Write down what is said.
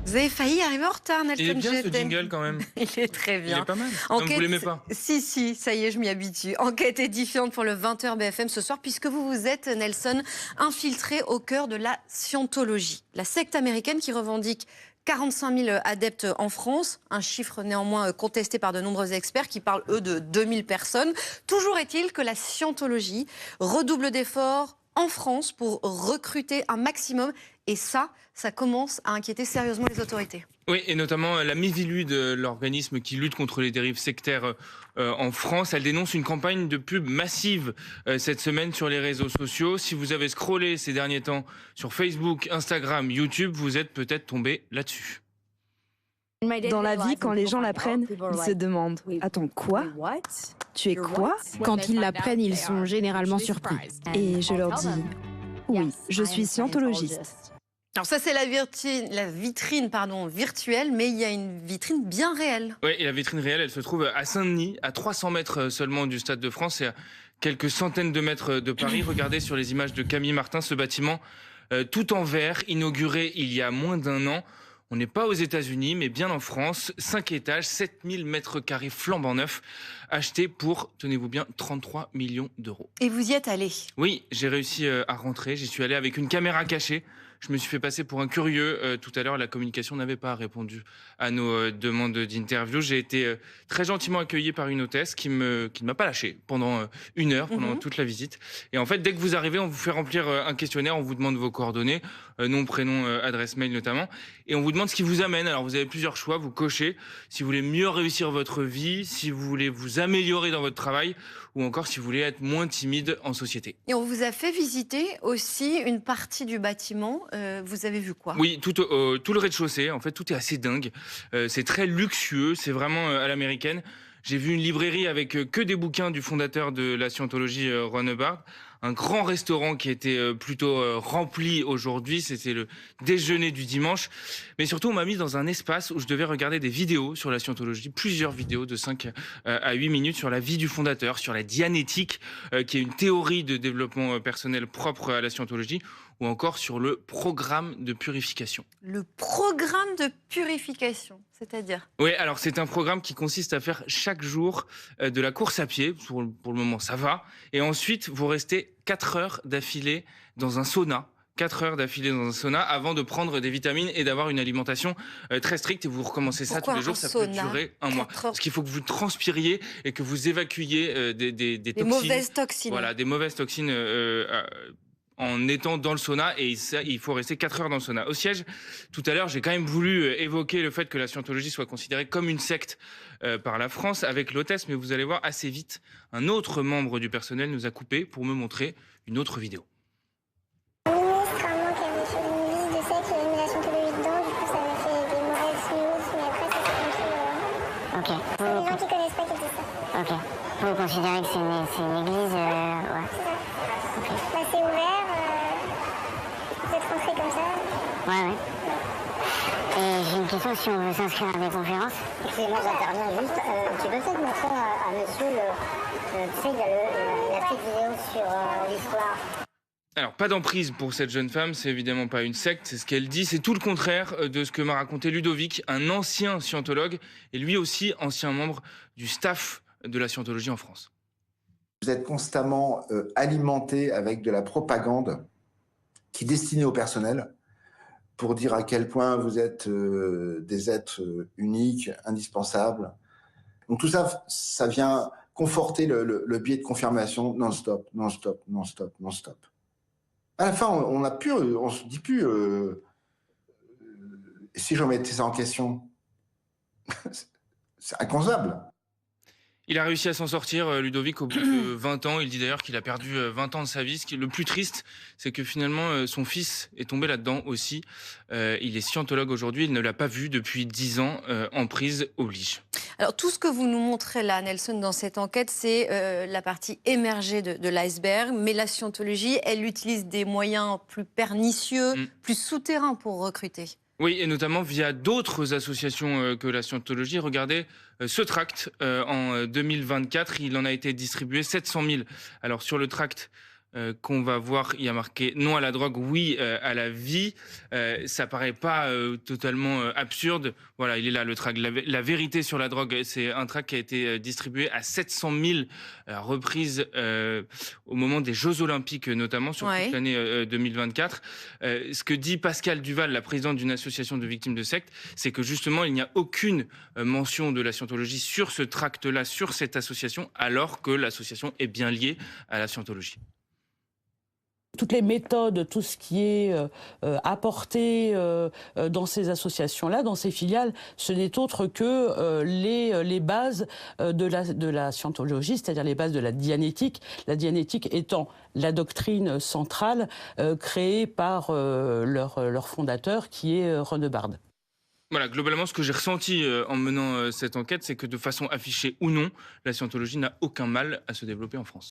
Vous avez failli arriver en retard, Nelson. Il est bien ce Jetten. jingle quand même. Il est très bien. Il est pas mal. Non, vous l'aimez pas? Si, ça y est, je m'y habitue. Enquête édifiante pour le 20h BFM ce soir, puisque vous vous êtes, Nelson, infiltré au cœur de la scientologie. La secte américaine qui revendique 45 000 adeptes en France, un chiffre néanmoins contesté par de nombreux experts qui parlent, eux, de 2000 personnes. Toujours est-il que la scientologie redouble d'efforts en France pour recruter un maximum. Et ça commence à inquiéter sérieusement les autorités. Oui, et notamment la Miviludes, l'organisme qui lutte contre les dérives sectaires en France. Elle dénonce une campagne de pub massive cette semaine sur les réseaux sociaux. Si vous avez scrollé ces derniers temps sur Facebook, Instagram, YouTube, vous êtes peut-être tombé là-dessus. Dans la vie, quand les gens l'apprennent, ils se demandent « Attends, quoi ? Tu es quoi ?» Quand ils l'apprennent, ils sont généralement surpris. Et je leur dis « Oui, je suis scientologiste. » Alors ça, c'est la vitrine virtuelle, mais il y a une vitrine bien réelle. Oui, et la vitrine réelle, elle se trouve à Saint-Denis, à 300 mètres seulement du Stade de France et à quelques centaines de mètres de Paris. Regardez sur les images de Camille Martin, ce bâtiment tout en verre, inauguré il y a moins d'1 an. On n'est pas aux États-Unis, mais bien en France. 5 étages, 7000 mètres carrés flambant neufs, achetés pour, tenez-vous bien, 33 millions d'euros. Et vous y êtes allé? Oui, j'ai réussi à rentrer. J'y suis allé avec une caméra cachée. Je me suis fait passer pour un curieux. Tout à l'heure, la communication n'avait pas répondu à nos demandes d'interview. J'ai été très gentiment accueilli par une hôtesse qui ne m'a pas lâché pendant 1 heure, pendant toute la visite. Et en fait, dès que vous arrivez, on vous fait remplir un questionnaire, on vous demande vos coordonnées, nom, prénom, adresse mail notamment, et on vous demande ce qui vous amène. Alors vous avez plusieurs choix, vous cochez si vous voulez mieux réussir votre vie, si vous voulez vous améliorer dans votre travail, ou encore si vous voulez être moins timide en société. Et on vous a fait visiter aussi une partie du bâtiment. Vous avez vu quoi? Oui, tout le rez-de-chaussée. En fait, tout est assez dingue. C'est très luxueux. C'est vraiment à l'américaine. J'ai vu une librairie avec que des bouquins du fondateur de la scientologie, Ron Hubbard. Un grand restaurant qui était plutôt rempli aujourd'hui. C'était le déjeuner du dimanche. Mais surtout, on m'a mis dans un espace où je devais regarder des vidéos sur la scientologie, plusieurs vidéos de 5 à 8 minutes sur la vie du fondateur, sur la dianétique, qui est une théorie de développement personnel propre à la scientologie, ou encore sur le programme de purification. Le programme de purification, c'est-à-dire? Oui, alors c'est un programme qui consiste à faire chaque jour de la course à pied. Pour le moment, ça va. Et ensuite, vous restez 4 heures d'affilée dans un sauna. 4 heures d'affilée dans un sauna avant de prendre des vitamines et d'avoir une alimentation très stricte. Et vous recommencez ça tous les jours, ça peut durer 1 mois. Parce qu'il faut que vous transpiriez et que vous évacuiez des toxines. Des mauvaises toxines. Voilà, des mauvaises toxines en étant dans le sauna, et ça, il faut rester 4 heures dans le sauna. Au siège, tout à l'heure, j'ai quand même voulu évoquer le fait que la scientologie soit considérée comme une secte par la France avec l'hôtesse, mais vous allez voir assez vite, un autre membre du personnel nous a coupé pour me montrer une autre vidéo. Le ministre a un qui avait fait une liste de sectes, il a mis la scientologie dedans, du coup ça m'a fait des mauvaises news, mais après ça s'est compris. Ok. C'est des gens qui connaissent pas qui disent ça. Ok. Vous considérez que c'est une église ouais. C'est ça. Okay. Bah, c'est ouvert, vous êtes rentrés comme ça. Ouais. Et j'ai une question, si on veut s'inscrire à des conférences. Excusez-moi, j'interviens juste. Tu peux peut-être montrer à monsieur tu sais, il y a la petite vidéo sur l'histoire. Alors, pas d'emprise pour cette jeune femme, c'est évidemment pas une secte, c'est ce qu'elle dit. C'est tout le contraire de ce que m'a raconté Ludovic, un ancien scientologue, et lui aussi ancien membre du staff de la scientologie en France. Vous êtes constamment alimenté avec de la propagande qui est destinée au personnel pour dire à quel point vous êtes des êtres uniques, indispensables. Donc tout ça, ça vient conforter le biais de confirmation non-stop, non-stop, non-stop, non-stop. À la fin, on se dit plus si je remettais ça en question, c'est inconcevable. Il a réussi à s'en sortir, Ludovic, au bout de 20 ans. Il dit d'ailleurs qu'il a perdu 20 ans de sa vie. Ce qui est le plus triste, c'est que finalement, son fils est tombé là-dedans aussi. Il est scientologue aujourd'hui. Il ne l'a pas vu depuis 10 ans. Emprise oblige. Alors, tout ce que vous nous montrez là, Nelson, dans cette enquête, c'est la partie émergée de l'iceberg. Mais la scientologie, elle utilise des moyens plus pernicieux, plus souterrains pour recruter. Oui, et notamment via d'autres associations que la scientologie. Regardez ce tract en 2024, il en a été distribué 700 000. Alors sur le tract qu'on va voir, il y a marqué non à la drogue, oui à la vie. Ça paraît pas totalement absurde. Voilà, il est là le tract. La vérité sur la drogue, c'est un tract qui a été distribué à 700 000 reprises au moment des Jeux Olympiques, notamment sur toute l'année 2024. Ce que dit Pascal Duval, la présidente d'une association de victimes de sectes, c'est que justement, il n'y a aucune mention de la scientologie sur ce tract-là, sur cette association, alors que l'association est bien liée à la scientologie. Toutes les méthodes, tout ce qui est apporté dans ces associations-là, dans ces filiales, ce n'est autre que les bases de la scientologie, c'est-à-dire les bases de la dianétique étant la doctrine centrale créée par leur fondateur qui est Ronebard. Voilà, globalement, ce que j'ai ressenti en menant cette enquête, c'est que de façon affichée ou non, la scientologie n'a aucun mal à se développer en France.